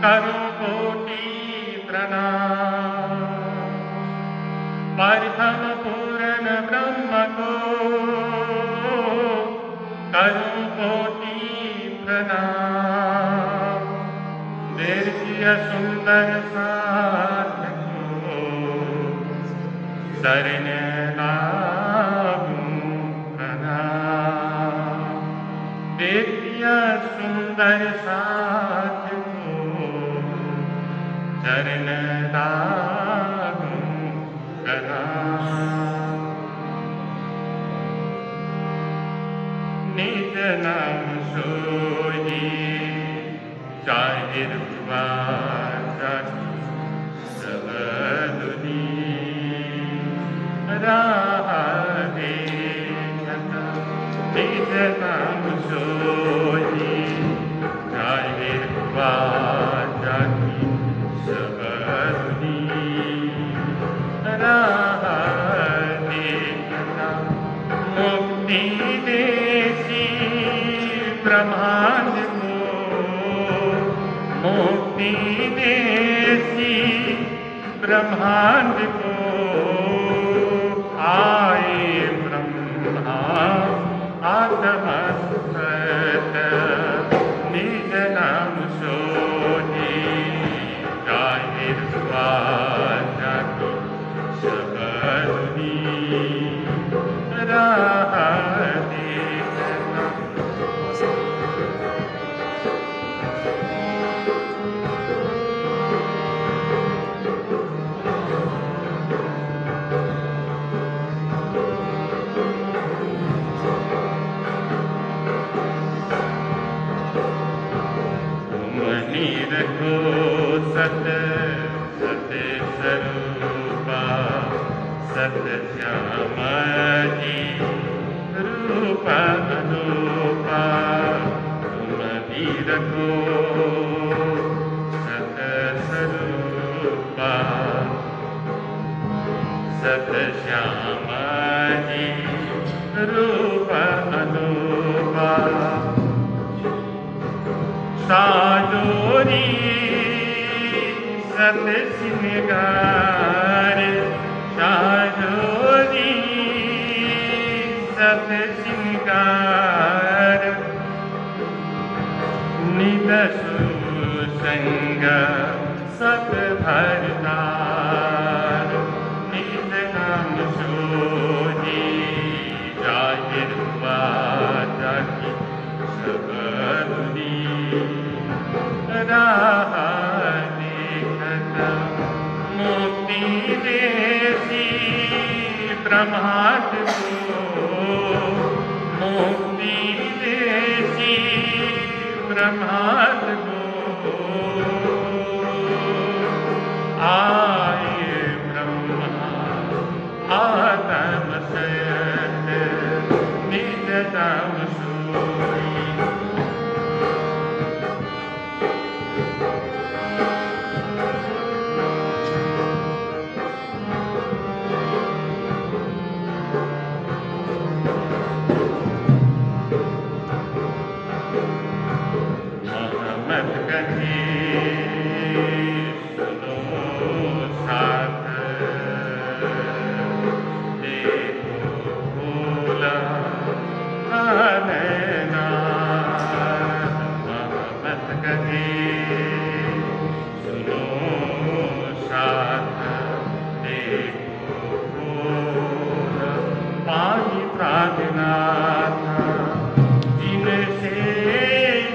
करो कोटि प्रणाम। परम पूर्ण ब्रह्म को करो कोटि प्रणाम। दीर्घ सुंदर साध्य को शरण लागूं प्रणाम। दीर्घ सुंदर साध्य को शरण लागूं प्रणाम। निज नाम सोई जाहिर हुआ सब दुनिया राह देखता। निज नाम सोई जाहिर हुआ सब दुनिया राह देखता। मुक्ति देसी ब्रह्मांड को मुक्ति देसी ब्रह्मांड को आए ब्रह्मा आत्मसत। निज नाम सोई जाहिर हुआ सब दुनिया राह देखता। रखो सत सत्य स्वरूपा सत्य श्याम जी रूप अनूपा। तुम भी रखो सत्य स्वरूपा सत्य श्याम जी रूप अनूपा। साजोरी सत सिंगार साजोरी सत सिंगार। नित सुसंग सत भरतार। निज नाम सोई जाहिर हुआ सब दुनिया राह देखता। मुक्ति देसी ब्रह्मांड को मुक्ति देसी ब्रह्मांड को आए ब्रह्मा आत्मसत। निज नाम सोई सुनो साथ देखो भोला नैना। मत कहे सुनो साथ देखो भोला पानी प्राणनाथ। जिनसे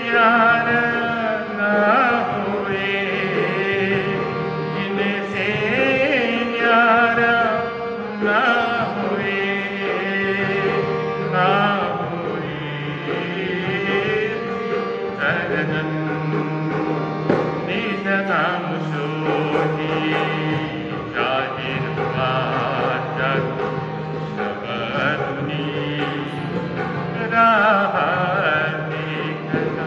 यार निज नाम सोई जाहिर हुआ सब दुनिया राह देखता।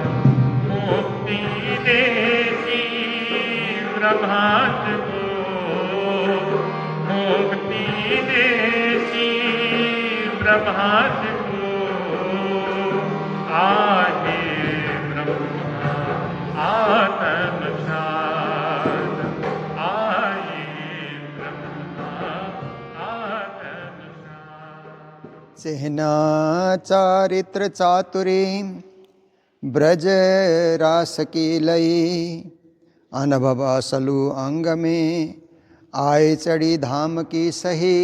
मुक्ति देसी ब्रह्मांड को मुक्ति देसी ब्रह्मांड को आए ब्रह्मा आत्मसा। चिह्ना चारित्र चातुरी ब्रज रास की लई, अनुभव सलु अंग में आए चढ़ी धाम की सही,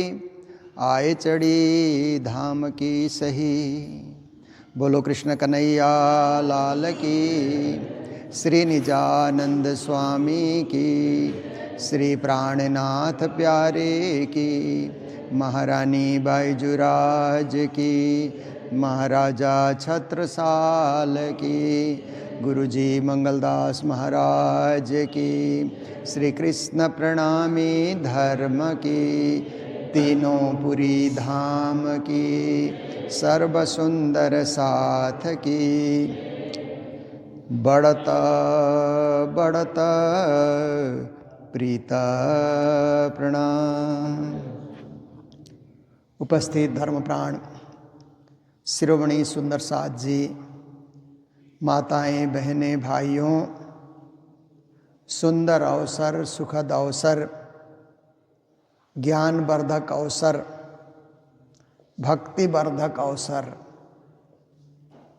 आए चढ़ी धाम की सही। बोलो कृष्ण कन्हैया लाल की, श्री निजानंद स्वामी की, श्री प्राणनाथ प्यारे की, महारानी बाईजुराज की, महाराजा छत्रसाल की, गुरुजी मंगलदास महाराज की, श्री कृष्ण प्रणामी धर्म की, तीनों पुरी धाम की, सर्व सुंदर साथ की। बढ़ता बढ़ता प्रीता प्रणाम। उपस्थित धर्मप्राण शिरोमणि सुंदर साथ जी, माताएं, बहनें, भाइयों, सुंदर अवसर, सुखद अवसर, ज्ञानवर्धक अवसर, भक्तिवर्धक अवसर।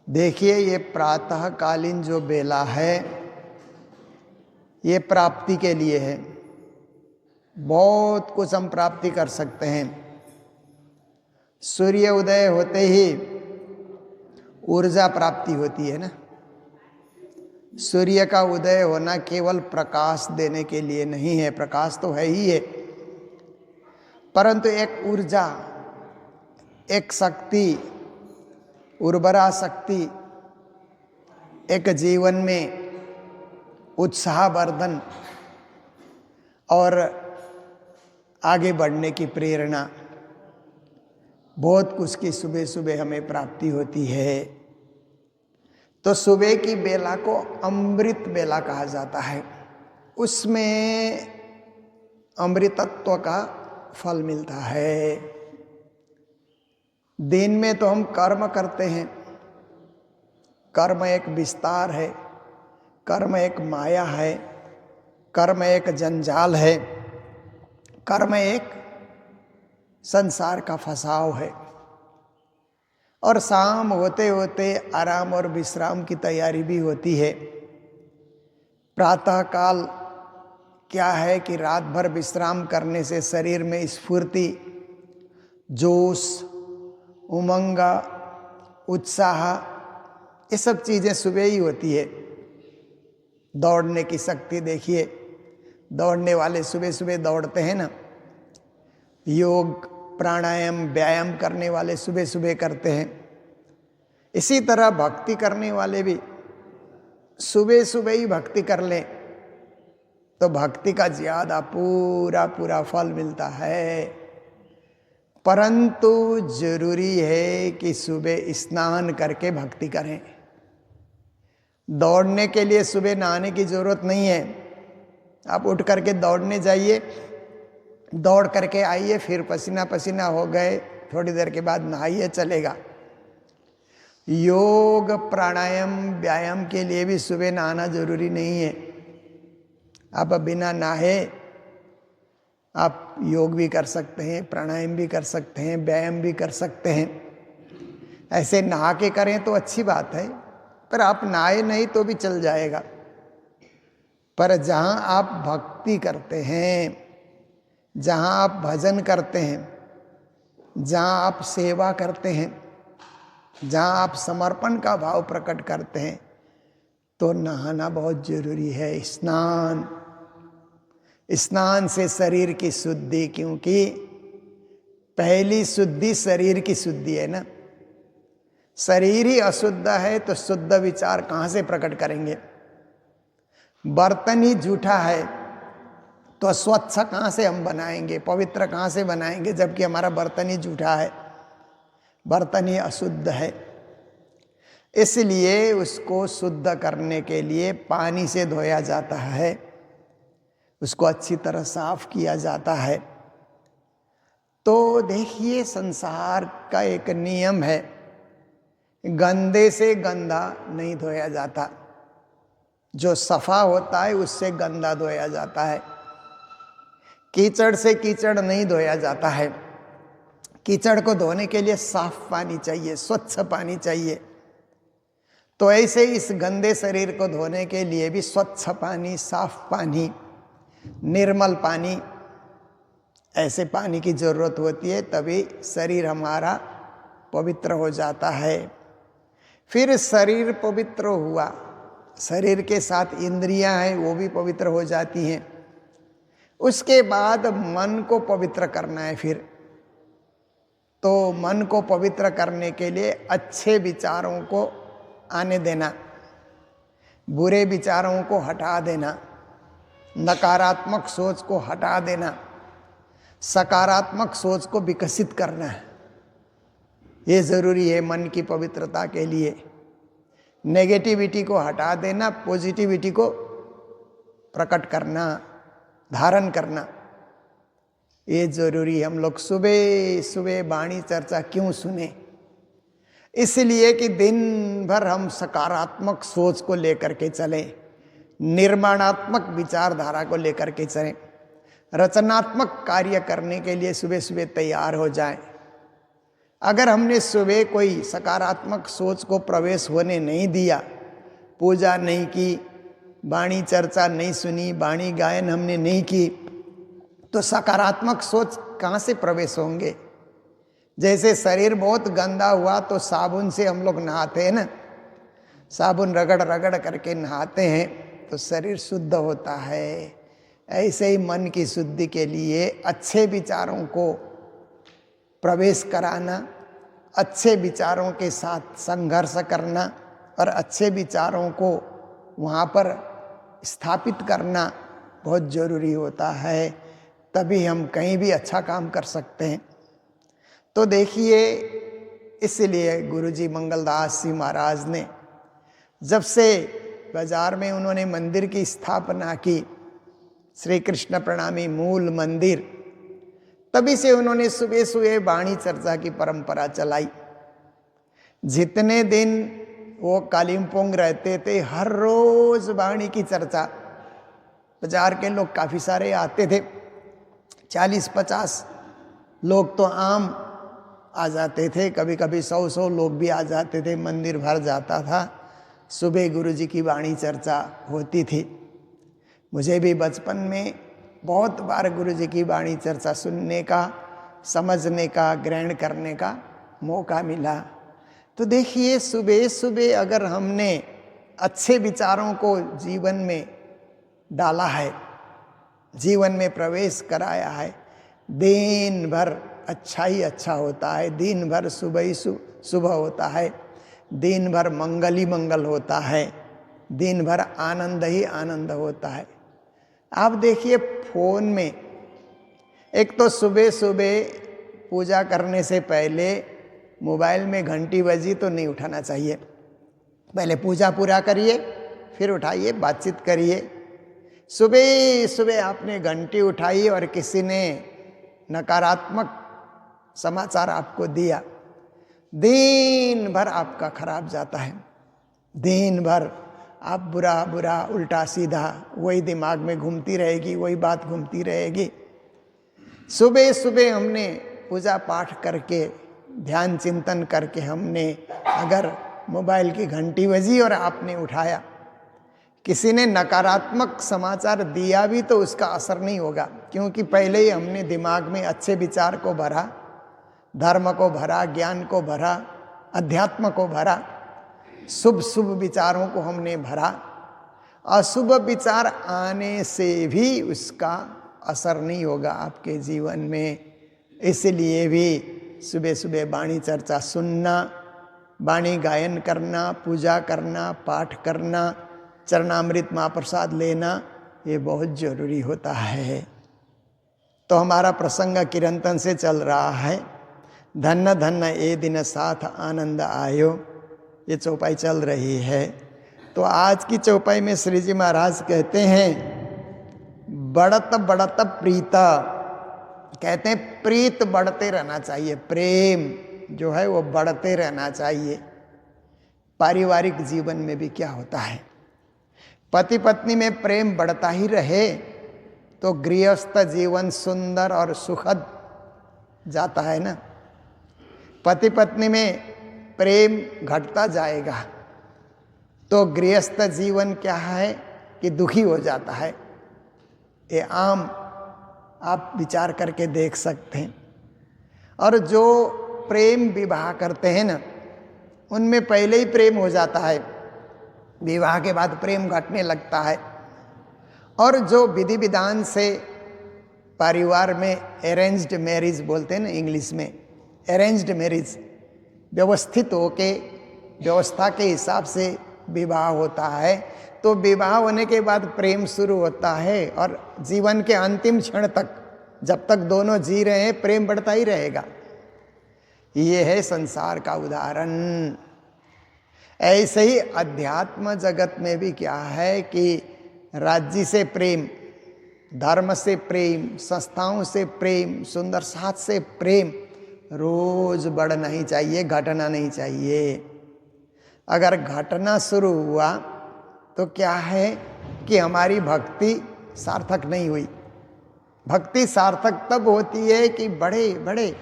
देखिए, ये प्रातःकालीन जो बेला है, ये प्राप्ति के लिए है। बहुत कुछ हम प्राप्ति कर सकते हैं। सूर्य उदय होते ही ऊर्जा प्राप्ति होती है ना। सूर्य का उदय होना केवल प्रकाश देने के लिए नहीं है, प्रकाश तो है ही है, परंतु एक ऊर्जा, एक शक्ति, उर्वरा शक्ति, एक जीवन में उत्साहवर्धन और आगे बढ़ने की प्रेरणा, बहुत कुछ की सुबह सुबह हमें प्राप्ति होती है। तो सुबह की बेला को अमृत बेला कहा जाता है। उसमें अमृतत्व का फल मिलता है। दिन में तो हम कर्म करते हैं, कर्म एक विस्तार है, कर्म एक माया है, कर्म एक जंजाल है, कर्म एक संसार का फसाव है। और शाम होते होते आराम और विश्राम की तैयारी भी होती है। प्रातःकाल क्या है कि रात भर विश्राम करने से शरीर में स्फूर्ति, जोश, उमंग, उत्साह, ये सब चीज़ें सुबह ही होती है। दौड़ने की शक्ति देखिए, दौड़ने वाले सुबह सुबह दौड़ते हैं ना। योग, प्राणायाम, व्यायाम करने वाले सुबह सुबह करते हैं। इसी तरह भक्ति करने वाले भी सुबह सुबह ही भक्ति कर लें तो भक्ति का ज़्यादा पूरा पूरा फल मिलता है। परंतु जरूरी है कि सुबह स्नान करके भक्ति करें। दौड़ने के लिए सुबह नहाने की जरूरत नहीं है। आप उठ करके दौड़ने जाइए, दौड़ करके आइए, फिर पसीना पसीना हो गए, थोड़ी देर के बाद नहाइए, चलेगा। योग, प्राणायाम, व्यायाम के लिए भी सुबह नहाना जरूरी नहीं है। आप बिना नहाए आप योग भी कर सकते हैं, प्राणायाम भी कर सकते हैं, व्यायाम भी कर सकते हैं। ऐसे नहा के करें तो अच्छी बात है, पर आप नहाए नहीं तो भी चल जाएगा। पर जहाँ आप भक्ति करते हैं, जहाँ आप भजन करते हैं, जहाँ आप सेवा करते हैं, जहाँ आप समर्पण का भाव प्रकट करते हैं, तो नहाना बहुत जरूरी है। स्नान, स्नान से शरीर की शुद्धि, क्योंकि पहली शुद्धि शरीर की शुद्धि है ना। शरीर ही अशुद्ध है तो शुद्ध विचार कहाँ से प्रकट करेंगे। बर्तन ही झूठा है तो स्वच्छ कहाँ से हम बनाएंगे, पवित्र कहाँ से बनाएंगे, जबकि हमारा बर्तन ही झूठा है, बर्तन ही अशुद्ध है। इसलिए उसको शुद्ध करने के लिए पानी से धोया जाता है, उसको अच्छी तरह साफ किया जाता है। तो देखिए, संसार का एक नियम है, गंदे से गंदा नहीं धोया जाता। जो सफा होता है उससे गंदा धोया जाता है। कीचड़ से कीचड़ नहीं धोया जाता है। कीचड़ को धोने के लिए साफ पानी चाहिए, स्वच्छ पानी चाहिए। तो ऐसे इस गंदे शरीर को धोने के लिए भी स्वच्छ पानी, साफ पानी, निर्मल पानी, ऐसे पानी की जरूरत होती है, तभी शरीर हमारा पवित्र हो जाता है। फिर शरीर पवित्र हुआ, शरीर के साथ इंद्रियां हैं वो भी पवित्र हो जाती हैं। उसके बाद मन को पवित्र करना है। फिर तो मन को पवित्र करने के लिए अच्छे विचारों को आने देना, बुरे विचारों को हटा देना, नकारात्मक सोच को हटा देना, सकारात्मक सोच को विकसित करना है। ये जरूरी है मन की पवित्रता के लिए। नेगेटिविटी को हटा देना, पॉजिटिविटी को प्रकट करना, धारण करना, ये जरूरी है। हम लोग सुबह सुबह वाणी चर्चा क्यों सुने? इसलिए कि दिन भर हम सकारात्मक सोच को लेकर के चलें, निर्माणात्मक विचारधारा को लेकर के चलें, रचनात्मक कार्य करने के लिए सुबह सुबह तैयार हो जाएं। अगर हमने सुबह कोई सकारात्मक सोच को प्रवेश होने नहीं दिया, पूजा नहीं की, वाणी चर्चा नहीं सुनी, वाणी गायन हमने नहीं की, तो सकारात्मक सोच कहाँ से प्रवेश होंगे? जैसे शरीर बहुत गंदा हुआ तो साबुन से हम लोग नहाते हैं ना, साबुन रगड़ रगड़ करके नहाते हैं तो शरीर शुद्ध होता है। ऐसे ही मन की शुद्धि के लिए अच्छे विचारों को प्रवेश कराना, अच्छे विचारों के साथ संघर्ष करना और अच्छे विचारों को वहाँ पर स्थापित करना बहुत जरूरी होता है। तभी हम कहीं भी अच्छा काम कर सकते हैं। तो देखिए, इसलिए गुरुजी मंगलदास जी महाराज ने जब से बाजार में उन्होंने मंदिर की स्थापना की, श्री कृष्ण प्रणामी मूल मंदिर, तभी से उन्होंने सुबह सुबह वाणी चर्चा की परंपरा चलाई। जितने दिन वो कालिम्पोंग रहते थे, हर रोज वाणी की चर्चा। बाजार के लोग काफ़ी सारे आते थे, 40-50 लोग तो आम आ जाते थे, कभी कभी 100 लोग भी आ जाते थे, मंदिर भर जाता था। सुबह गुरुजी की वाणी चर्चा होती थी। मुझे भी बचपन में बहुत बार गुरुजी की वाणी चर्चा सुनने का, समझने का, ग्रहण करने का मौका मिला। तो देखिए, सुबह सुबह अगर हमने अच्छे विचारों को जीवन में डाला है, जीवन में प्रवेश कराया है, दिन भर अच्छा ही अच्छा होता है, दिन भर सुबह ही सुबह होता है, दिन भर मंगल ही मंगल होता है, दिन भर आनंद ही आनंद होता है। आप देखिए, फोन में एक तो सुबह सुबह पूजा करने से पहले मोबाइल में घंटी बजी तो नहीं उठाना चाहिए। पहले पूजा पूरा करिए, फिर उठाइए, बातचीत करिए। सुबह सुबह आपने घंटी उठाई और किसी ने नकारात्मक समाचार आपको दिया, दिन भर आपका खराब जाता है। दिन भर आप बुरा बुरा, उल्टा सीधा, वही दिमाग में घूमती रहेगी, वही बात घूमती रहेगी। सुबह सुबह हमने पूजा पाठ करके, ध्यान चिंतन करके हमने अगर मोबाइल की घंटी बजी और आपने उठाया, किसी ने नकारात्मक समाचार दिया भी तो उसका असर नहीं होगा, क्योंकि पहले ही हमने दिमाग में अच्छे विचार को भरा, धर्म को भरा, ज्ञान को भरा, अध्यात्म को भरा, शुभ शुभ विचारों को हमने भरा। अशुभ विचार आने से भी उसका असर नहीं होगा आपके जीवन में। इसलिए भी सुबह सुबह वाणी चर्चा सुनना, वाणी गायन करना, पूजा करना, पाठ करना, चरणामृत महाप्रसाद लेना, ये बहुत जरूरी होता है। तो हमारा प्रसंग किरंतन से चल रहा है, धन्य धन्य ए दिन साथ आनंद आयो, ये चौपाई चल रही है। तो आज की चौपाई में श्री जी महाराज कहते हैं, बढ़त बढ़त प्रीता, कहते हैं प्रीत बढ़ते रहना चाहिए, प्रेम जो है वो बढ़ते रहना चाहिए। पारिवारिक जीवन में भी क्या होता है, पति पत्नी में प्रेम बढ़ता ही रहे तो गृहस्थ जीवन सुंदर और सुखद जाता है ना। पति पत्नी में प्रेम घटता जाएगा तो गृहस्थ जीवन क्या है कि दुखी हो जाता है। ये आम आप विचार करके देख सकते हैं। और जो प्रेम विवाह करते हैं ना, उनमें पहले ही प्रेम हो जाता है, विवाह के बाद प्रेम घटने लगता है। और जो विधि विधान से परिवार में अरेंज्ड मैरिज बोलते हैं ना इंग्लिश में, अरेंज्ड मैरिज, व्यवस्थित होके व्यवस्था के हिसाब से विवाह होता है, तो विवाह होने के बाद प्रेम शुरू होता है और जीवन के अंतिम क्षण तक, जब तक दोनों जी रहे हैं, प्रेम बढ़ता ही रहेगा। ये है संसार का उदाहरण। ऐसे ही अध्यात्म जगत में भी क्या है कि राज्य से प्रेम, धर्म से प्रेम, संस्थाओं से प्रेम, सुंदर साथ से प्रेम रोज बढ़ना ही चाहिए, घटना नहीं चाहिए। अगर घटना शुरू हुआ तो क्या है कि हमारी भक्ति सार्थक नहीं हुई। भक्ति सार्थक तब होती है कि बड़े बड़े,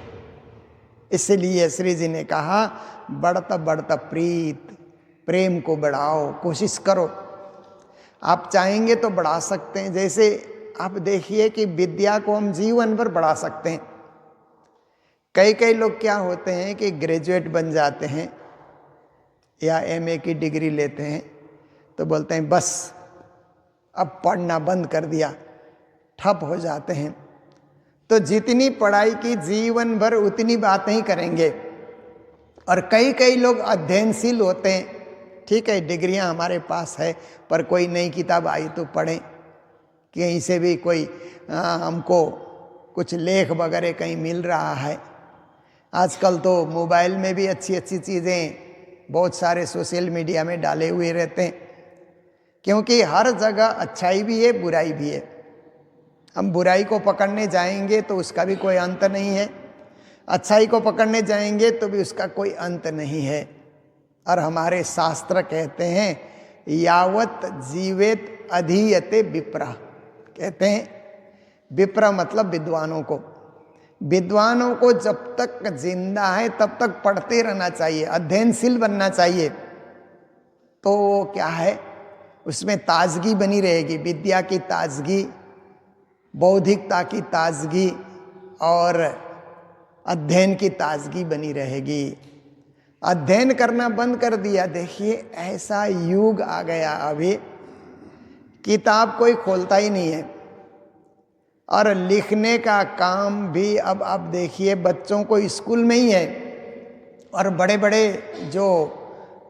इसलिए श्री जी ने कहा बढ़ता बढ़ता प्रीत, प्रेम को बढ़ाओ, कोशिश करो। आप चाहेंगे तो बढ़ा सकते हैं। जैसे आप देखिए कि विद्या को हम जीवन भर बढ़ा सकते हैं। कई कई लोग क्या होते हैं कि ग्रेजुएट बन जाते हैं या एमए की डिग्री लेते हैं तो बोलते हैं बस अब पढ़ना बंद कर दिया, ठप हो जाते हैं। तो जितनी पढ़ाई की जीवन भर उतनी बातें ही करेंगे। और कई कई लोग अध्ययनशील होते हैं, ठीक है डिग्रियां हमारे पास है, पर कोई नई किताब आई तो पढ़ें, कहीं से भी कोई हमको कुछ लेख वगैरह कहीं मिल रहा है। आजकल तो मोबाइल में भी अच्छी अच्छी चीज़ें बहुत सारे सोशल मीडिया में डाले हुए रहते हैं, क्योंकि हर जगह अच्छाई भी है, बुराई भी है। हम बुराई को पकड़ने जाएंगे तो उसका भी कोई अंत नहीं है, अच्छाई को पकड़ने जाएंगे तो भी उसका कोई अंत नहीं है। और हमारे शास्त्र कहते हैं यावत जीवेत अधीयते विप्रा, कहते हैं विप्र मतलब विद्वानों को। विद्वानों को जब तक जिंदा है तब तक पढ़ते रहना चाहिए, अध्ययनशील बनना चाहिए। तो क्या है उसमें ताजगी बनी रहेगी, विद्या की ताजगी, बौद्धिकता की ताजगी और अध्ययन की ताजगी बनी रहेगी। अध्ययन करना बंद कर दिया, देखिए ऐसा युग आ गया, अभी किताब कोई खोलता ही नहीं है। और लिखने का काम भी अब आप देखिए बच्चों को स्कूल में ही है, और बड़े बड़े जो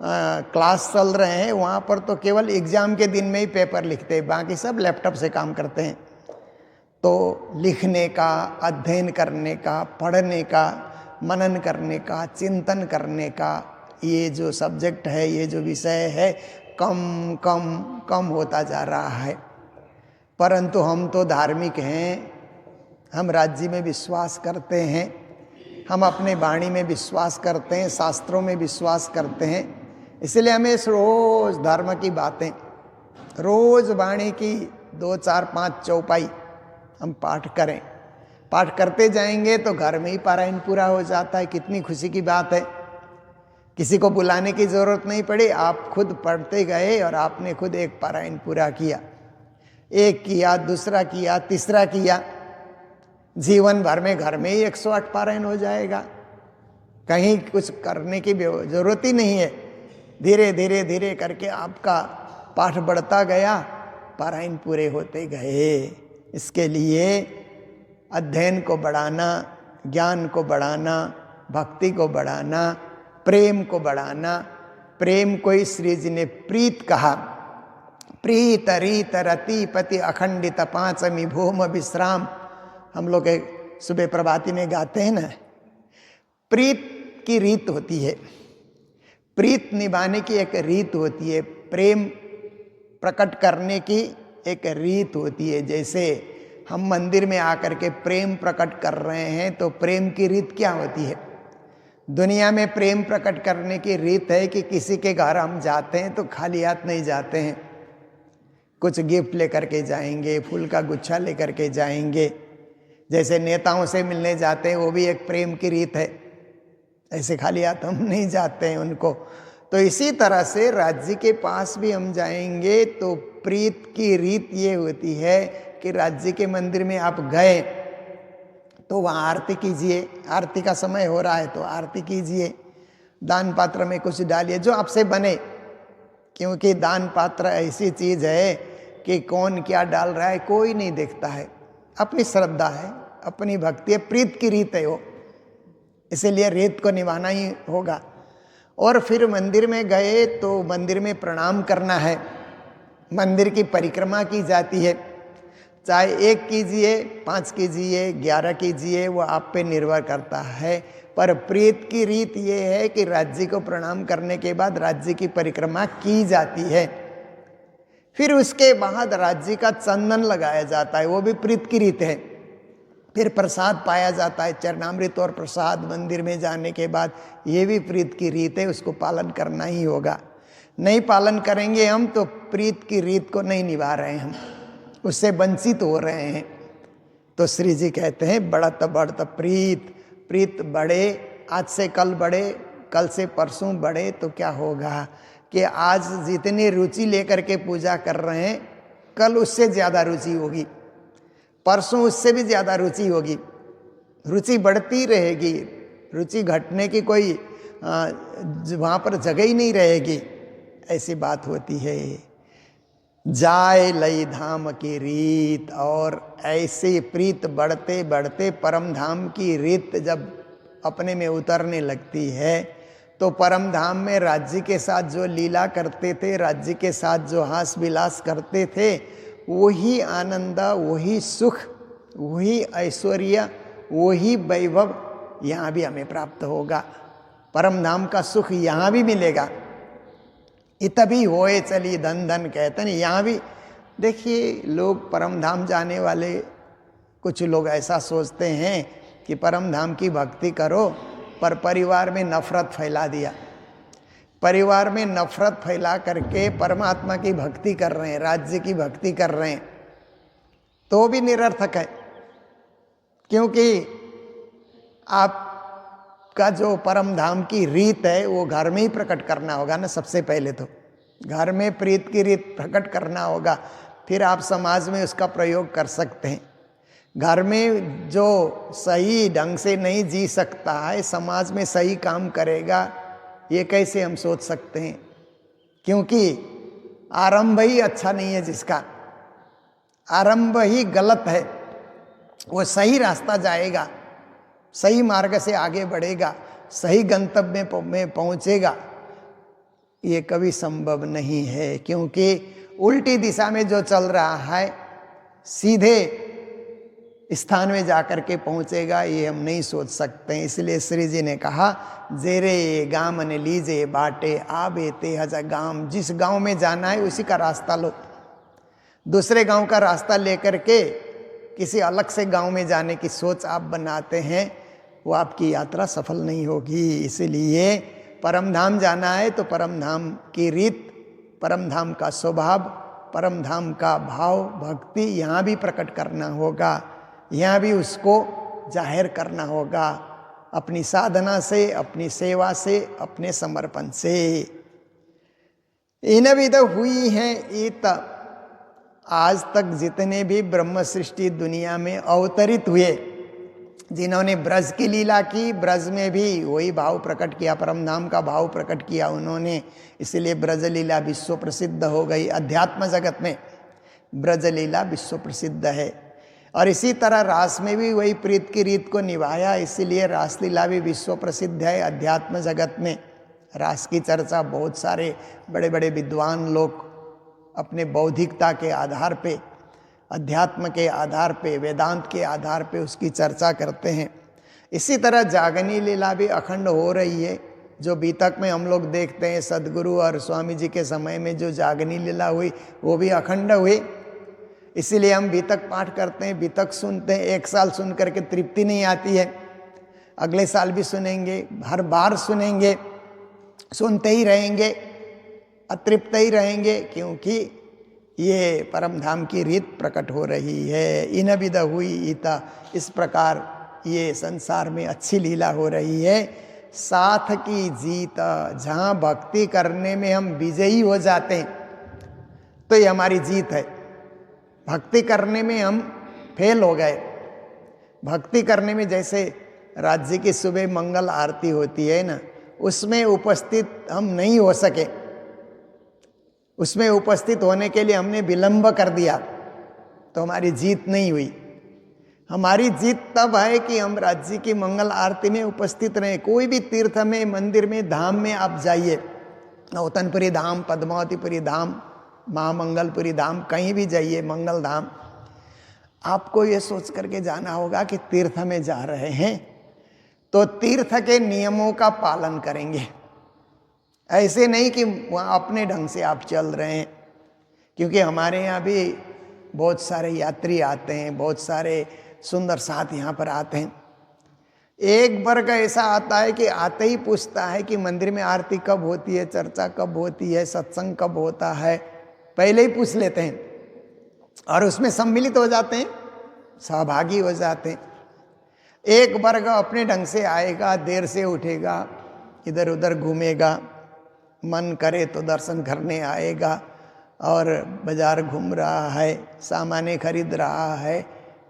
क्लास चल रहे हैं वहाँ पर तो केवल एग्ज़ाम के दिन में ही पेपर लिखते हैं, बाकी सब लैपटॉप से काम करते हैं। तो लिखने का, अध्ययन करने का, पढ़ने का, मनन करने का, चिंतन करने का ये जो सब्जेक्ट है, ये जो विषय है, कम कम कम होता जा रहा है। परंतु हम तो धार्मिक हैं, हम राज्य में विश्वास करते हैं, हम अपने वाणी में विश्वास करते हैं, शास्त्रों में विश्वास करते हैं। इसलिए हमें रोज़ धर्म की बातें, रोज़ वाणी की 2, 4, 5 चौपाई हम पाठ करें। पाठ करते जाएंगे तो घर में ही पारायण पूरा हो जाता है। कितनी खुशी की बात है, किसी को बुलाने की ज़रूरत नहीं पड़ी, आप खुद पढ़ते गए और आपने खुद एक पारायण पूरा किया। एक किया, दूसरा किया, तीसरा किया, जीवन भर में घर में ही 108 पारायण हो जाएगा। कहीं कुछ करने की जरूरत ही नहीं है। धीरे धीरे धीरे करके आपका पाठ बढ़ता गया, पारायण पूरे होते गए। इसके लिए अध्ययन को बढ़ाना, ज्ञान को बढ़ाना, भक्ति को बढ़ाना, प्रेम को बढ़ाना। प्रेम को ही श्री जी ने प्रीत कहा। प्रीत रीत रति पति अखंडित पांचमी भूम विश्राम, हम लोग सुबह प्रभाती में गाते हैं ना। प्रीत की रीत होती है, प्रीत निभाने की एक रीत होती है, प्रेम प्रकट करने की एक रीत होती है। जैसे हम मंदिर में आकर के प्रेम प्रकट कर रहे हैं तो प्रेम की रीत क्या होती है? दुनिया में प्रेम प्रकट करने की रीत है कि किसी के घर हम जाते हैं तो खाली हाथ नहीं जाते हैं, कुछ गिफ्ट लेकर के जाएंगे, फूल का गुच्छा लेकर के जाएंगे। जैसे नेताओं से मिलने जाते हैं, वो भी एक प्रेम की रीत है। ऐसे खाली हाथ हम नहीं जाते हैं उनको। तो इसी तरह से राज्य के पास भी हम जाएंगे तो प्रीत की रीत ये होती है कि राज्य के मंदिर में आप गए तो वहाँ आरती कीजिए, आरती का समय हो रहा है तो आरती कीजिए, दान पात्र में कुछ डालिए जो आपसे बने, क्योंकि दान पात्र ऐसी चीज है कि कौन क्या डाल रहा है कोई नहीं देखता है, अपनी श्रद्धा है, अपनी भक्ति है, प्रीत की रीत है वो, इसीलिए रीत को निभाना ही होगा। और फिर मंदिर में गए तो मंदिर में प्रणाम करना है, मंदिर की परिक्रमा की जाती है, चाहे 1 कीजिए, 5 कीजिए, 11 कीजिए, वो आप पे निर्भर करता है। पर प्रीत की रीत ये है कि राज्य को प्रणाम करने के बाद राज्य की परिक्रमा की जाती है। फिर उसके बाद राज्य का चंदन लगाया जाता है, वो भी प्रीत की रीत है। फिर प्रसाद पाया जाता है, चरणामृत और प्रसाद मंदिर में जाने के बाद, ये भी प्रीत की रीत है, उसको पालन करना ही होगा। नहीं पालन करेंगे हम तो प्रीत की रीत को नहीं निभा रहे हैं, हम उससे वंचित हो रहे हैं। तो श्री जी कहते हैं बढ़त बढ़त प्रीत, प्रीत बढ़े, आज से कल बढ़े, कल से परसों बढ़े तो क्या होगा कि आज जितनी रुचि लेकर के पूजा कर रहे हैं कल उससे ज़्यादा रुचि होगी, परसों उससे भी ज़्यादा रुचि होगी, रुचि बढ़ती रहेगी, रुचि घटने की कोई वहाँ पर जगह ही नहीं रहेगी, ऐसी बात होती है। जाए लई धाम की रीत, और ऐसे प्रीत बढ़ते बढ़ते परम धाम की रीत जब अपने में उतरने लगती है तो परम धाम में राज्य के साथ जो लीला करते थे, राज्य के साथ जो हास विलास करते थे, वही आनंद, वही सुख, वही ऐश्वर्य, वही वैभव यहाँ भी हमें प्राप्त होगा। परम धाम का सुख यहाँ भी मिलेगा। इत भी होए चली धन धन कहते हैं, यहाँ भी देखिए लोग परम धाम जाने वाले, कुछ लोग ऐसा सोचते हैं कि परम धाम की भक्ति करो, पर परिवार में नफरत फैला दिया, परिवार में नफरत फैला करके परमात्मा की भक्ति कर रहे हैं, राज्य की भक्ति कर रहे हैं, तो भी निरर्थक है। क्योंकि आपका जो परम धाम की रीत है वो घर में ही प्रकट करना होगा ना, सबसे पहले तो घर में प्रीत की रीत प्रकट करना होगा, फिर आप समाज में उसका प्रयोग कर सकते हैं। घर में जो सही ढंग से नहीं जी सकता है, समाज में सही काम करेगा, ये कैसे हम सोच सकते हैं? क्योंकि आरंभ ही अच्छा नहीं है, जिसका आरंभ ही गलत है, वो सही रास्ता जाएगा, सही मार्ग से आगे बढ़ेगा, सही गंतव्य में पहुंचेगा, ये कभी संभव नहीं है। क्योंकि उल्टी दिशा में जो चल रहा है सीधे स्थान में जाकर के पहुंचेगा, ये हम नहीं सोच सकते हैं। इसलिए श्री जी ने कहा जेरे गाम ने लीजे बाटे आबे ते हजा गाम, जिस गांव में जाना है उसी का रास्ता लो, दूसरे गांव का रास्ता लेकर के किसी अलग से गांव में जाने की सोच आप बनाते हैं, वो आपकी यात्रा सफल नहीं होगी। इसीलिए परम धाम जाना है तो परम धाम की रीत, परम धाम का स्वभाव, परम धाम का भाव भक्ति यहाँ भी प्रकट करना होगा, यहाँ भी उसको जाहिर करना होगा, अपनी साधना से, अपनी सेवा से, अपने समर्पण से। इन विध हुई हैं इत, आज तक जितने भी ब्रह्म सृष्टि दुनिया में अवतरित हुए, जिन्होंने ब्रज की लीला की, ब्रज में भी वही भाव प्रकट किया, परम धाम का भाव प्रकट किया उन्होंने, इसलिए ब्रज लीला विश्व प्रसिद्ध हो गई। अध्यात्म जगत में ब्रज लीला विश्व प्रसिद्ध है। और इसी तरह रास में भी वही प्रीत की रीत को निभाया, इसीलिए रास लीला भी विश्व प्रसिद्ध है। अध्यात्म जगत में रास की चर्चा बहुत सारे बड़े बड़े विद्वान लोग अपने बौद्धिकता के आधार पे, अध्यात्म के आधार पे, वेदांत के आधार पे उसकी चर्चा करते हैं। इसी तरह जागनी लीला भी अखंड हो रही है। जो बीतक में हम लोग देखते हैं, सदगुरु और स्वामी जी के समय में जो जागनी लीला हुई वो भी अखंड हुई। इसीलिए हम बीतक पाठ करते हैं, बीतक सुनते हैं, एक साल सुन करके तृप्ति नहीं आती है, अगले साल भी सुनेंगे, हर बार सुनेंगे, सुनते ही रहेंगे, अतृप्त ही रहेंगे, क्योंकि ये परम धाम की रीत प्रकट हो रही है। इन विध हुई ईता, इस प्रकार ये संसार में अच्छी लीला हो रही है। साथ की जीत। जहाँ भक्ति करने में हम विजयी हो जाते हैं तो ये हमारी जीत है। भक्ति करने में हम फेल हो गए, भक्ति करने में जैसे राज्य की सुबह मंगल आरती होती है ना, उसमें उपस्थित हम नहीं हो सके, उसमें उपस्थित होने के लिए हमने विलंब कर दिया तो हमारी जीत नहीं हुई। हमारी जीत तब है कि हम राज्य की मंगल आरती में उपस्थित रहें। कोई भी तीर्थ में, मंदिर में, धाम में आप जाइए, नौतनपुरी धाम, पद्मावतीपुरी धाम, महामंगलपुरी धाम, कहीं भी जाइए मंगल धाम, आपको ये सोच करके जाना होगा कि तीर्थ में जा रहे हैं तो तीर्थ के नियमों का पालन करेंगे। ऐसे नहीं कि वहाँ अपने ढंग से आप चल रहे हैं, क्योंकि हमारे यहाँ भी बहुत सारे यात्री आते हैं, बहुत सारे सुंदर साथ यहाँ पर आते हैं। एक वर्ग ऐसा आता है कि आते ही पूछता है कि मंदिर में आरती कब होती है, चर्चा कब होती है, सत्संग कब होता है, पहले ही पूछ लेते हैं और उसमें सम्मिलित हो जाते हैं, सहभागी हो जाते हैं। एक वर्ग अपने ढंग से आएगा, देर से उठेगा, इधर उधर घूमेगा, मन करे तो दर्शन करने आएगा और बाजार घूम रहा है, सामान खरीद रहा है,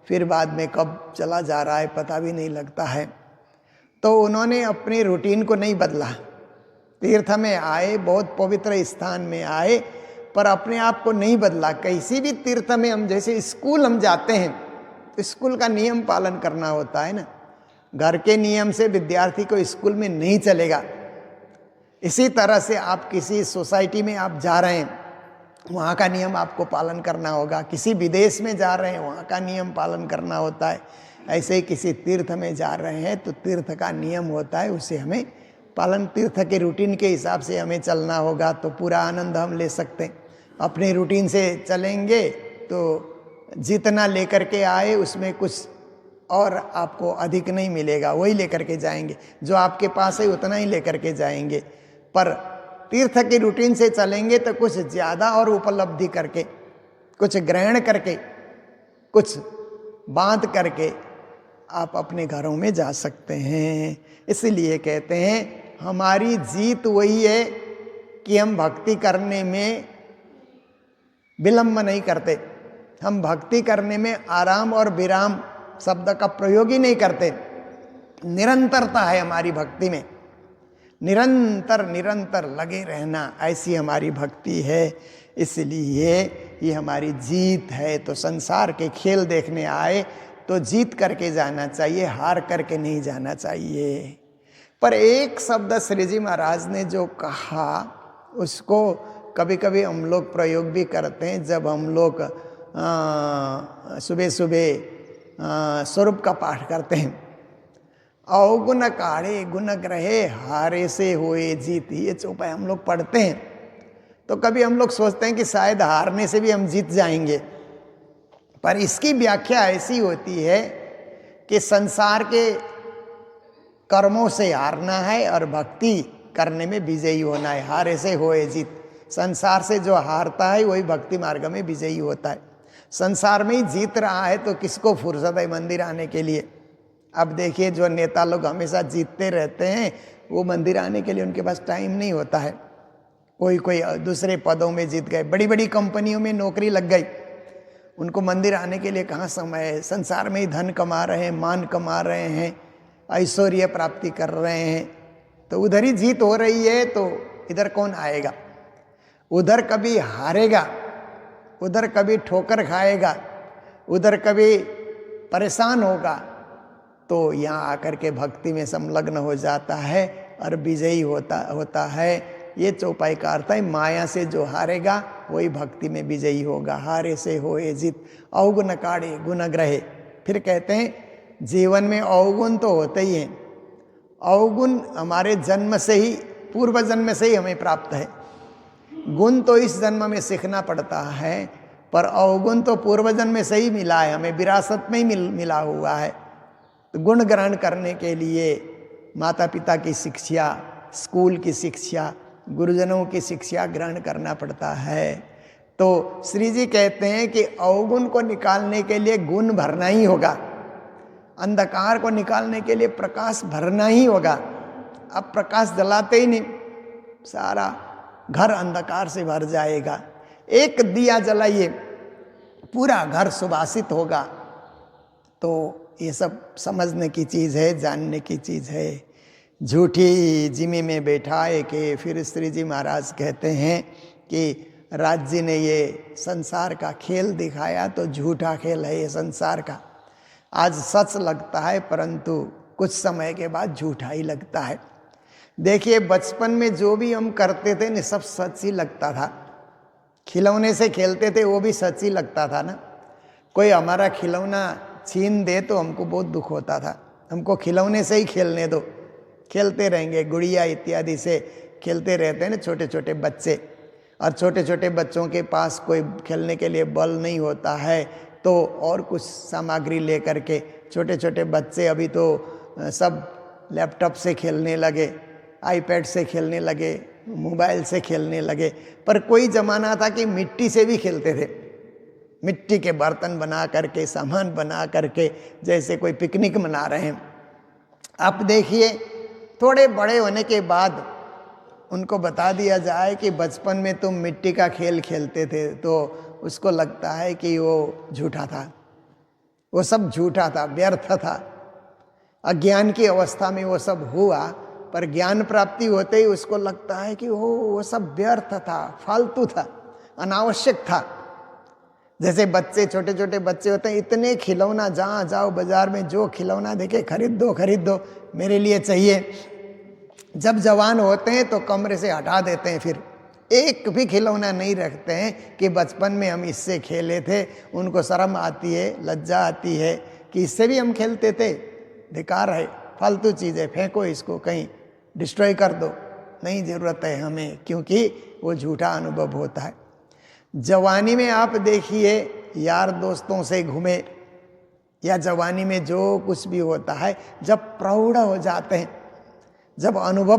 फिर बाद में कब चला जा रहा है पता भी नहीं लगता है। तो उन्होंने अपनी रूटीन को नहीं बदला। तीर्थ में आए, बहुत पवित्र स्थान में आए, पर अपने आप को नहीं बदला। किसी भी तीर्थ में हम, जैसे स्कूल हम जाते हैं तो स्कूल का नियम पालन करना होता है ना। घर के नियम से विद्यार्थी को स्कूल में नहीं चलेगा। इसी तरह से आप किसी सोसाइटी में आप जा रहे हैं, वहाँ का नियम आपको पालन करना होगा। किसी विदेश में जा रहे हैं, वहाँ का नियम पालन करना होता है। ऐसे ही किसी तीर्थ में जा रहे हैं तो तीर्थ का नियम होता है, उसे हमें पालन, तीर्थ के रूटीन के हिसाब से हमें चलना होगा तो पूरा आनंद हम ले सकते हैं। अपने रूटीन से चलेंगे तो जितना लेकर के आए उसमें कुछ और आपको अधिक नहीं मिलेगा, वही लेकर के जाएंगे। जो आपके पास है उतना ही लेकर के जाएंगे। पर तीर्थ की रूटीन से चलेंगे तो कुछ ज़्यादा और उपलब्धि करके, कुछ ग्रहण करके, कुछ बांध करके आप अपने घरों में जा सकते हैं। इसलिए कहते हैं हमारी जीत वही है कि हम भक्ति करने में विलंब नहीं करते। हम भक्ति करने में आराम और विराम शब्द का प्रयोग ही नहीं करते। निरंतरता है हमारी भक्ति में, निरंतर निरंतर लगे रहना, ऐसी हमारी भक्ति है। इसलिए ये हमारी जीत है। तो संसार के खेल देखने आए तो जीत करके जाना चाहिए, हार करके नहीं जाना चाहिए। पर एक शब्द श्री जी महाराज ने जो कहा उसको कभी कभी हम लोग प्रयोग भी करते हैं। जब हम लोग सुबह सुबह स्वरूप का पाठ करते हैं, अवगुण काढ़े गुण ग्रहे हारे से होए जीत, ये चौपाई हम लोग पढ़ते हैं तो कभी हम लोग सोचते हैं कि शायद हारने से भी हम जीत जाएंगे। पर इसकी व्याख्या ऐसी होती है कि संसार के कर्मों से हारना है और भक्ति करने में विजयी होना है। हारे से होए जीत, संसार से जो हारता है वही भक्ति मार्ग में विजयी होता है। संसार में ही जीत रहा है तो किसको फुर्सत है मंदिर आने के लिए। अब देखिए जो नेता लोग हमेशा जीतते रहते हैं वो मंदिर आने के लिए उनके पास टाइम नहीं होता है। कोई कोई दूसरे पदों में जीत गए, बड़ी बड़ी कंपनियों में नौकरी लग गई, उनको मंदिर आने के लिए कहाँ समय है। संसार में ही धन कमा रहे हैं, मान कमा रहे हैं, ऐश्वर्य प्राप्ति कर रहे हैं, तो उधर ही जीत हो रही है तो इधर कौन आएगा। उधर कभी हारेगा, उधर कभी ठोकर खाएगा, उधर कभी परेशान होगा, तो यहाँ आकर के भक्ति में संलग्न हो जाता है और विजयी होता है। ये चौपाई का अर्थ है, माया से जो हारेगा वही भक्ति में विजयी होगा। हारे से होए जीत, अवगुण काढ़े गुण ग्रहे। फिर कहते हैं जीवन में अवगुण तो होते ही हैं। अवगुण हमारे जन्म से ही, पूर्व जन्म से ही हमें प्राप्त है। गुण तो इस जन्म में सीखना पड़ता है, पर अवगुण तो पूर्व जन्म से ही मिला है, हमें विरासत में ही मिला हुआ है। तो गुण ग्रहण करने के लिए माता पिता की शिक्षा, स्कूल की शिक्षा, गुरुजनों की शिक्षा ग्रहण करना पड़ता है। तो श्री जी कहते हैं कि अवगुण को निकालने के लिए गुण भरना ही होगा, अंधकार को निकालने के लिए प्रकाश भरना ही होगा। आप प्रकाश जलाते ही नहीं, सारा घर अंधकार से भर जाएगा। एक दिया जलाइए, पूरा घर सुवासित होगा। तो ये सब समझने की चीज़ है, जानने की चीज़ है। झूठी जिमी में बैठाए के फिर श्री जी महाराज कहते हैं कि राज जी ने ये संसार का खेल दिखाया तो झूठा खेल है ये संसार का। आज सच लगता है परंतु कुछ समय के बाद झूठा ही लगता है। देखिए बचपन में जो भी हम करते थे ना सब सच ही लगता था। खिलौने से खेलते थे वो भी सच ही लगता था ना। कोई हमारा खिलौना छीन दे तो हमको बहुत दुख होता था, हमको खिलौने से ही खेलने दो, खेलते रहेंगे। गुड़िया इत्यादि से खेलते रहते हैं ना छोटे छोटे बच्चे, और छोटे छोटे बच्चों के पास कोई खेलने के लिए बल नहीं होता है तो और कुछ सामग्री लेकर के छोटे छोटे बच्चे अभी तो सब लैपटॉप से खेलने लगे, आईपैड से खेलने लगे, मोबाइल से खेलने लगे। पर कोई ज़माना था कि मिट्टी से भी खेलते थे, मिट्टी के बर्तन बना करके, सामान बना करके, जैसे कोई पिकनिक मना रहे हैं। आप देखिए थोड़े बड़े होने के बाद उनको बता दिया जाए कि बचपन में तुम मिट्टी का खेल खेलते थे, तो उसको लगता है कि वो झूठा था, वो सब झूठा था, व्यर्थ था। अज्ञान की अवस्था में वो सब हुआ, पर ज्ञान प्राप्ति होते ही उसको लगता है कि वो सब व्यर्थ था, फालतू था, अनावश्यक था। जैसे बच्चे, छोटे छोटे बच्चे होते हैं, इतने खिलौना, जहाँ जाओ बाजार में जो खिलौना देखे खरीद दो, मेरे लिए चाहिए। जब जवान होते हैं तो कमरे से हटा देते हैं, फिर एक भी खिलौना नहीं रखते हैं कि बचपन में हम इससे खेले थे। उनको शर्म आती है, लज्जा आती है कि इससे भी हम खेलते थे, बेकार है, फालतू चीज़ है, फेंको इसको कहीं, डिस्ट्रॉय कर दो, नहीं ज़रूरत है हमें, क्योंकि वो झूठा अनुभव होता है। जवानी में आप देखिए यार दोस्तों से घूमे, या जवानी में जो कुछ भी होता है, जब प्रौढ़ हो जाते हैं, जब अनुभव,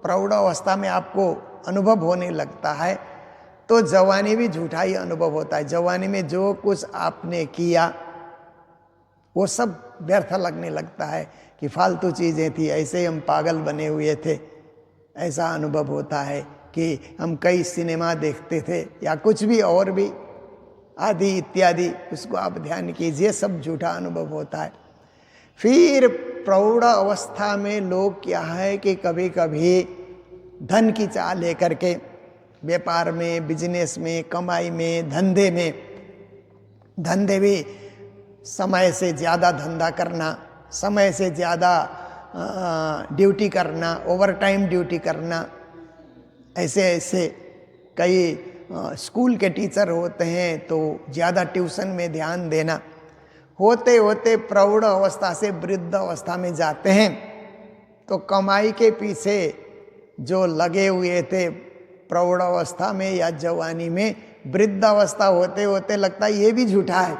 प्रौढ़ अवस्था में आपको अनुभव होने लगता है तो जवानी भी झूठा ही अनुभव होता है। जवानी में जो कुछ आपने किया वो सब व्यर्थ लगने लगता है कि फालतू चीज़ें थी, ऐसे हम पागल बने हुए थे। ऐसा अनुभव होता है कि हम कई सिनेमा देखते थे या कुछ भी और भी आदि इत्यादि, उसको आप ध्यान कीजिए, सब झूठा अनुभव होता है। फिर प्रौढ़ अवस्था में लोग क्या है कि कभी कभी धन की चाह लेकर के व्यापार में, बिजनेस में, कमाई में, धंधे भी समय से ज़्यादा धंधा करना, समय से ज़्यादा ड्यूटी करना, ओवर टाइम ड्यूटी करना, ऐसे ऐसे कई स्कूल के टीचर होते हैं तो ज़्यादा ट्यूशन में ध्यान देना, होते होते प्रौढ़ अवस्था से वृद्ध अवस्था में जाते हैं तो कमाई के पीछे जो लगे हुए थे प्रौढ़ अवस्था में या जवानी में, वृद्ध अवस्था होते होते लगता है ये भी झूठा है।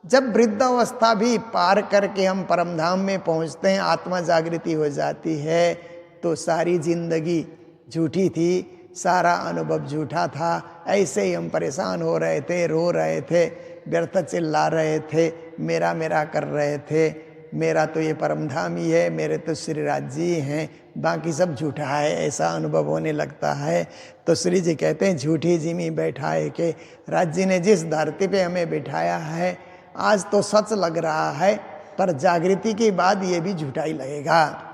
जब वृद्ध अवस्था भी पार करके हम परमधाम में पहुंचते हैं, आत्मा जागृति हो जाती है, तो सारी जिंदगी झूठी थी, सारा अनुभव झूठा था। ऐसे ही हम परेशान हो रहे थे, रो रहे थे, व्यर्थ चिल्ला रहे थे, मेरा मेरा कर रहे थे, मेरा तो ये परमधाम ही है, मेरे तो श्री राज जी हैं, बाकी सब झूठा है, ऐसा अनुभव होने लगता है। तो श्री जी कहते हैं झूठी जिमी बैठाए के, राज जी ने जिस धरती पे हमें बिठाया है आज तो सच लग रहा है, पर जागृति के बाद ये भी झूठा ही लगेगा।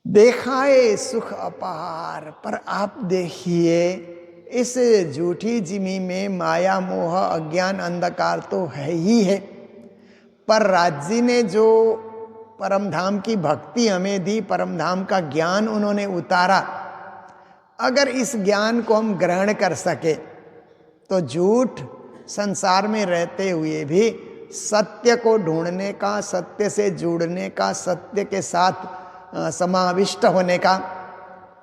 देखाए सुख अपार, पर आप देखिए इस झूठी जिमी में माया मोह अज्ञान अंधकार तो है ही है, पर राज्य ने जो परमधाम की भक्ति हमें दी, परमधाम का ज्ञान उन्होंने उतारा, अगर इस ज्ञान को हम ग्रहण कर सके तो झूठ संसार में रहते हुए भी सत्य को ढूंढने का, सत्य से जुड़ने का, सत्य के साथ समाविष्ट होने का,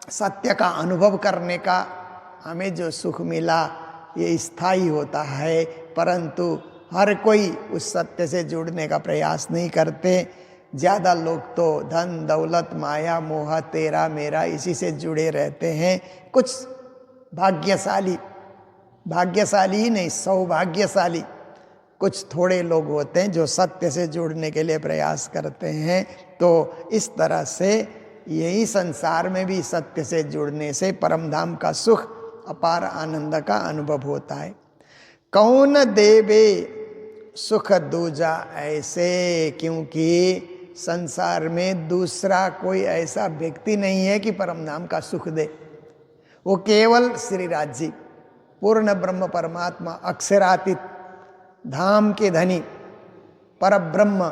सत्य का अनुभव करने का हमें जो सुख मिला ये स्थायी होता है। परंतु हर कोई उस सत्य से जुड़ने का प्रयास नहीं करते। ज़्यादा लोग तो धन दौलत माया मोह तेरा मेरा इसी से जुड़े रहते हैं। कुछ भाग्यशाली, भाग्यशाली ही नहीं सौभाग्यशाली कुछ थोड़े लोग होते हैं जो सत्य से जुड़ने के लिए प्रयास करते हैं। तो इस तरह से यही संसार में भी सत्य से जुड़ने से परमधाम का सुख, अपार आनंद का अनुभव होता है। कौन देवे सुख दूजा ऐसे, क्योंकि संसार में दूसरा कोई ऐसा व्यक्ति नहीं है कि परमधाम का सुख दे। वो केवल श्री राज जी, पूर्ण ब्रह्म परमात्मा, अक्षरातीत, धाम के धनी, परब्रह्म,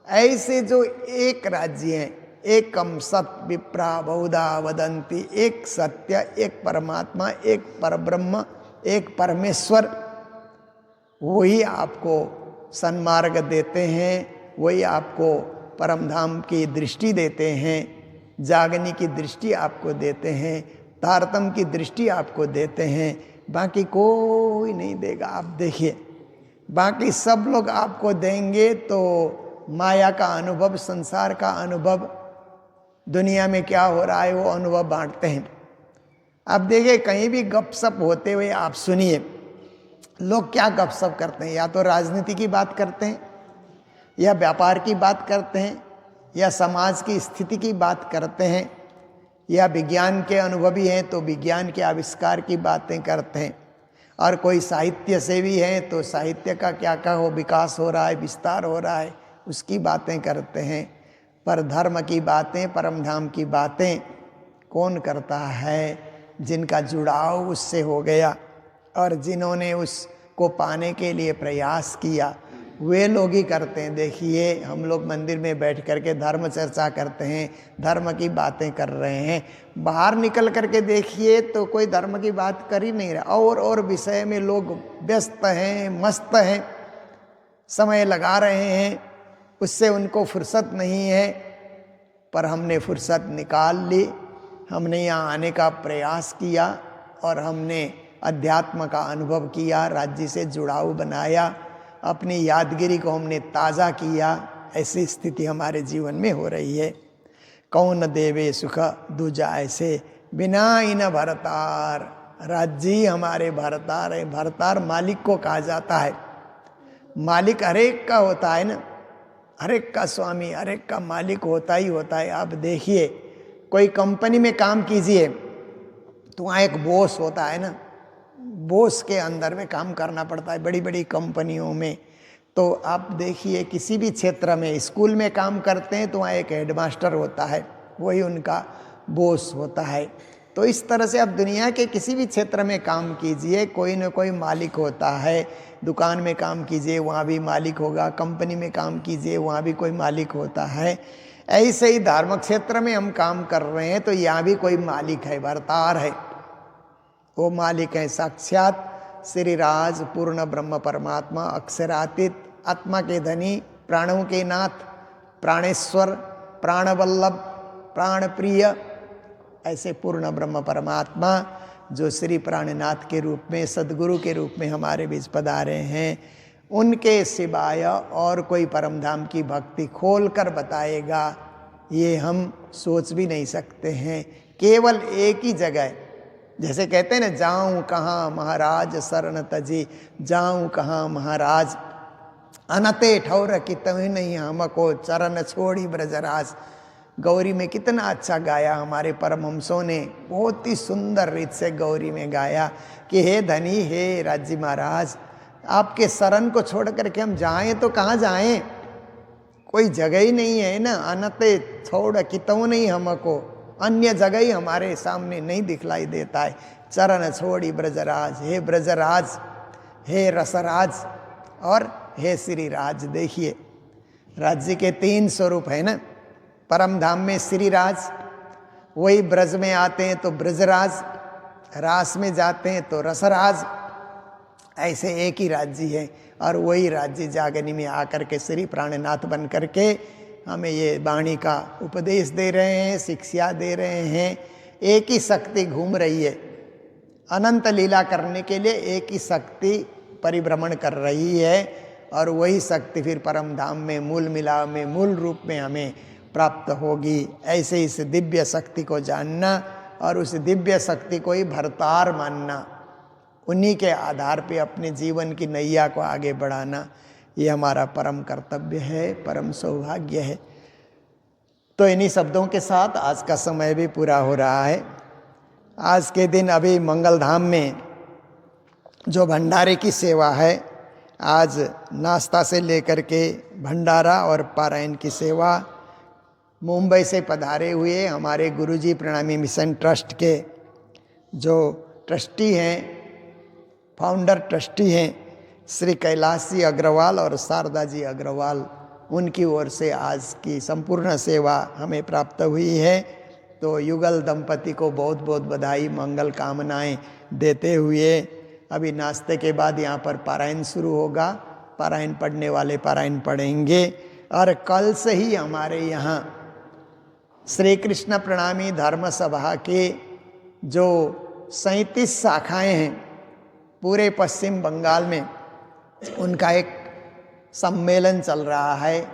ऐसे जो एक राज्य हैं, एकम सत विप्रा बहुधा वदंती, एक सत्य, एक परमात्मा, एक परब्रह्म, एक परमेश्वर, वही आपको सन्मार्ग देते हैं, वही आपको परमधाम की दृष्टि देते हैं, जागने की दृष्टि आपको देते हैं, तारतम की दृष्टि आपको देते हैं। बाकी कोई नहीं देगा। आप देखिए, बाकी सब लोग आपको देंगे तो माया का अनुभव, संसार का अनुभव, दुनिया में क्या हो रहा है वो अनुभव बांटते हैं। आप देखिए, कहीं भी गपशप होते हुए आप सुनिए, लोग क्या गपशप करते हैं, या तो राजनीति की बात करते हैं, या व्यापार की बात करते हैं, या समाज की स्थिति की बात करते हैं, या विज्ञान के अनुभवी हैं तो विज्ञान के आविष्कार की बातें करते हैं, और कोई साहित्य से भी हैं तो साहित्य का क्या क्या हो विकास हो रहा है, विस्तार हो रहा है, उसकी बातें करते हैं। पर धर्म की बातें, परमधाम की बातें कौन करता है? जिनका जुड़ाव उससे हो गया और जिन्होंने उसको पाने के लिए प्रयास किया, वे लोग ही करते हैं। देखिए, हम लोग मंदिर में बैठ करके धर्म चर्चा करते हैं, धर्म की बातें कर रहे हैं, बाहर निकल करके देखिए तो कोई धर्म की बात कर ही नहीं रहा, और विषय में लोग व्यस्त हैं, मस्त हैं, समय लगा रहे हैं, उससे उनको फुर्सत नहीं है। पर हमने फुर्सत निकाल ली, हमने यहाँ आने का प्रयास किया और हमने अध्यात्म का अनुभव किया, राज्य से जुड़ाव बनाया, अपनी यादगिरी को हमने ताज़ा किया। ऐसी स्थिति हमारे जीवन में हो रही है। कौन देवे सुख दूजा ऐसे, बिना इन भरतार। राज्य हमारे भरतार है। भरतार मालिक को कहा जाता है। मालिक हरेक का होता है ना, हरेक का स्वामी, हरेक का मालिक होता ही होता है। आप देखिए, कोई कंपनी में काम कीजिए तो वहाँ एक बॉस होता है ना, बॉस के अंदर में काम करना पड़ता है बड़ी बड़ी कंपनियों में। तो आप देखिए, किसी भी क्षेत्र में, स्कूल में काम करते हैं तो वहाँ एक हेडमास्टर होता है, वही उनका बॉस होता है। तो इस तरह से आप दुनिया के किसी भी क्षेत्र में काम कीजिए, कोई न कोई मालिक होता है। दुकान में काम कीजिए, वहाँ भी मालिक होगा, कंपनी में काम कीजिए, वहाँ भी कोई मालिक होता है। ऐसे ही धार्मिक क्षेत्र में हम काम कर रहे हैं तो यहाँ भी कोई मालिक है, भरतार है। वो मालिक है साक्षात श्री राज, पूर्ण ब्रह्म परमात्मा, अक्षरातीत, आत्मा के धनी, प्राणों के नाथ, प्राणेश्वर, प्राणवल्लभ, प्राण प्रिय, ऐसे पूर्ण ब्रह्म परमात्मा जो श्री प्राणनाथ के रूप में, सदगुरु के रूप में हमारे बीच पधारे हैं, उनके सिवाय और कोई परमधाम की भक्ति खोल कर बताएगा ये हम सोच भी नहीं सकते हैं। केवल एक ही जगह, जैसे कहते हैं ना, जाऊं कहाँ महाराज शरण तजी, जाऊं कहाँ महाराज अनते ठौर की तभी नहीं हमको चरण छोड़ी ब्रजराज। गौरी में कितना अच्छा गाया हमारे परमहंसों ने, बहुत ही सुंदर रीत से गौरी में गाया कि हे धनी, हे राज्य महाराज, आपके शरण को छोड़ करके हम जाएं तो कहाँ जाएं? कोई जगह ही नहीं है ना। अनते छोड़ कितों नहीं हमको, अन्य जगह ही हमारे सामने नहीं दिखलाई देता है। चरण छोड़ी ब्रजराज, हे ब्रजराज, हे रसराज और हे श्री राज। देखिए, राज्य के 3 स्वरूप है ना। परम धाम में श्री राज, वही ब्रज में आते हैं तो ब्रजराज, रास में जाते हैं तो रसराज। ऐसे एक ही राज्य है और वही राज्य जागनी में आकर के श्री प्राणनाथ बन करके हमें ये वाणी का उपदेश दे रहे हैं, शिक्षा दे रहे हैं। एक ही शक्ति घूम रही है, अनंत लीला करने के लिए एक ही शक्ति परिभ्रमण कर रही है और वही शक्ति फिर परम धाम में मूल मिलाव में, मूल रूप में हमें प्राप्त होगी। ऐसे इस दिव्य शक्ति को जानना और उस दिव्य शक्ति को ही भरतार मानना, उन्हीं के आधार पे अपने जीवन की नैया को आगे बढ़ाना, ये हमारा परम कर्तव्य है, परम सौभाग्य है। तो इन्हीं शब्दों के साथ आज का समय भी पूरा हो रहा है। आज के दिन अभी मंगलधाम में जो भंडारे की सेवा है, आज नाश्ता से लेकर के भंडारा और पारायण की सेवा मुंबई से पधारे हुए हमारे गुरुजी प्रणामी मिशन ट्रस्ट के जो ट्रस्टी हैं, फाउंडर ट्रस्टी हैं, श्री कैलाश जी अग्रवाल और शारदा जी अग्रवाल, उनकी ओर से आज की संपूर्ण सेवा हमें प्राप्त हुई है। तो युगल दंपति को बहुत बहुत बधाई, मंगल कामनाएं देते हुए अभी नाश्ते के बाद यहाँ पर पारायण शुरू होगा। पारायण पढ़ने वाले पारायण पढ़ेंगे और कल से ही हमारे यहाँ श्री कृष्ण प्रणामी धर्म सभा के जो 37 शाखाएं हैं पूरे पश्चिम बंगाल में, उनका एक सम्मेलन चल रहा है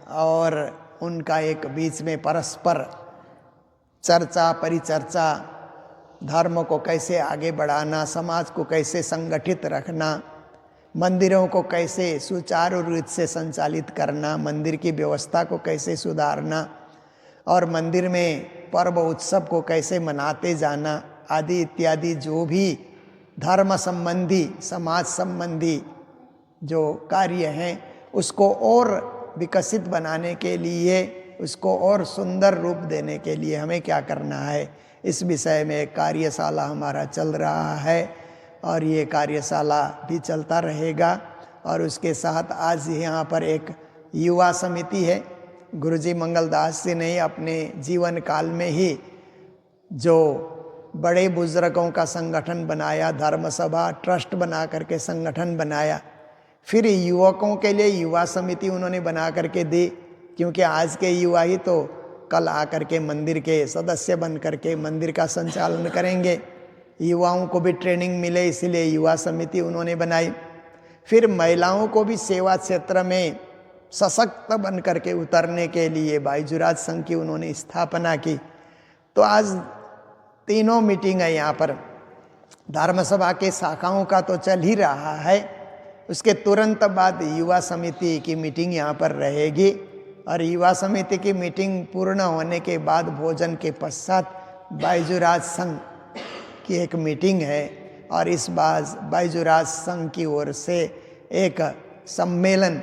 और उनका एक बीच में परस्पर चर्चा परिचर्चा, धर्म को कैसे आगे बढ़ाना, समाज को कैसे संगठित रखना, मंदिरों को कैसे सुचारू रूप से संचालित करना, मंदिर की व्यवस्था को कैसे सुधारना और मंदिर में पर्व उत्सव को कैसे मनाते जाना आदि इत्यादि जो भी धर्म संबंधी समाज संबंधी जो कार्य हैं उसको और विकसित बनाने के लिए, उसको और सुंदर रूप देने के लिए हमें क्या करना है, इस विषय में एक कार्यशाला हमारा चल रहा है और ये कार्यशाला भी चलता रहेगा। और उसके साथ आज यहाँ पर एक युवा समिति है। गुरुजी मंगलदास जी ने अपने जीवन काल में ही जो बड़े बुजुर्गों का संगठन बनाया, धर्म सभा ट्रस्ट बना करके संगठन बनाया, फिर युवकों के लिए युवा समिति उन्होंने बना करके दी, क्योंकि आज के युवा ही तो कल आकर के मंदिर के सदस्य बन करके मंदिर का संचालन करेंगे। युवाओं को भी ट्रेनिंग मिले, इसलिए युवा समिति उन्होंने बनाई। फिर महिलाओं को भी सेवा क्षेत्र में सशक्त बन करके उतरने के लिए बाईजुराज संघ की उन्होंने स्थापना की। तो आज तीनों मीटिंग है यहाँ पर। धर्म सभा के शाखाओं का तो चल ही रहा है, उसके तुरंत बाद युवा समिति की मीटिंग यहाँ पर रहेगी और युवा समिति की मीटिंग पूर्ण होने के बाद भोजन के पश्चात बाईजुराज संघ की एक मीटिंग है और इस बार बाईजुराज संघ की ओर से एक सम्मेलन,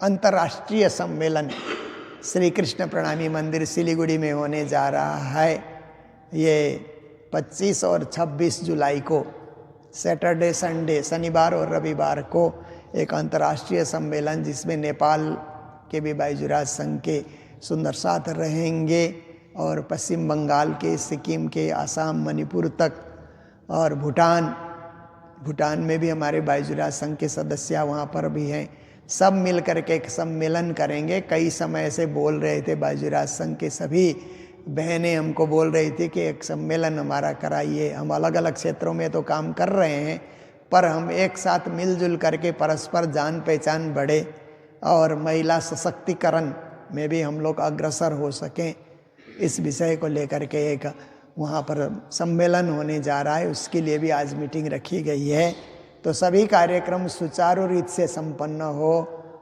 अंतर्राष्ट्रीय सम्मेलन श्री कृष्ण प्रणामी मंदिर सिलीगुड़ी में होने जा रहा है। ये 25 और 26 जुलाई को सैटरडे संडे, शनिवार और रविवार को एक अंतर्राष्ट्रीय सम्मेलन, जिसमें नेपाल के भी बाईजुराज संघ के सुंदर साथ रहेंगे और पश्चिम बंगाल के, सिक्किम के, आसाम, मणिपुर तक और भूटान में भी हमारे बाईजुराज संघ के सदस्य वहाँ पर भी हैं। सब मिल करके एक सम्मेलन करेंगे। कई समय से बोल रहे थे बाईजुराज संघ के सभी बहनें हमको बोल रही थी कि एक सम्मेलन हमारा कराइए। हम अलग अलग क्षेत्रों में तो काम कर रहे हैं, पर हम एक साथ मिलजुल करके परस्पर जान पहचान बढ़े और महिला सशक्तिकरण में भी हम लोग अग्रसर हो सकें, इस विषय को लेकर के एक वहाँ पर सम्मेलन होने जा रहा है। उसके लिए भी आज मीटिंग रखी गई है। तो सभी कार्यक्रम सुचारू रीत से संपन्न हो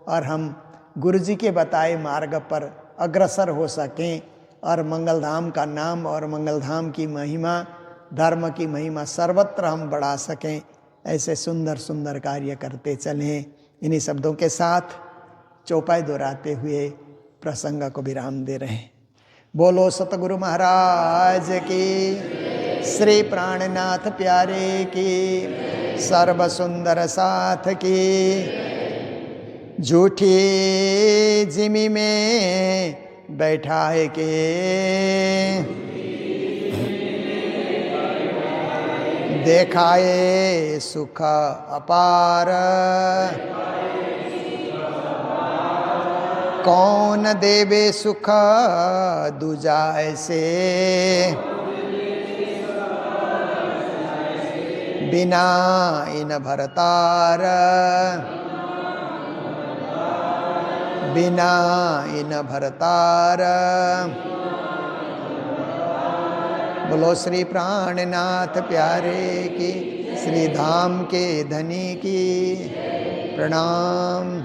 और हम गुरुजी के बताए मार्ग पर अग्रसर हो सकें और मंगलधाम का नाम और मंगलधाम की महिमा, धर्म की महिमा सर्वत्र हम बढ़ा सकें, ऐसे सुंदर सुंदर कार्य करते चलें। इन्हीं शब्दों के साथ चौपाई दोहराते हुए प्रसंग को विराम दे रहे हैं। बोलो सतगुरु महाराज की, श्री प्राणनाथ प्यारे की, सर्व सुंदर साथ की। झूठी जिमी में बैठाए के, देखाए सुख अपार। कौन देवे सुख दूजा ऐसे, बिना इन भरतार, बिना इन भरतार। बोलो श्री प्राणनाथ प्यारे की, श्री धाम के धनी की। प्रणाम।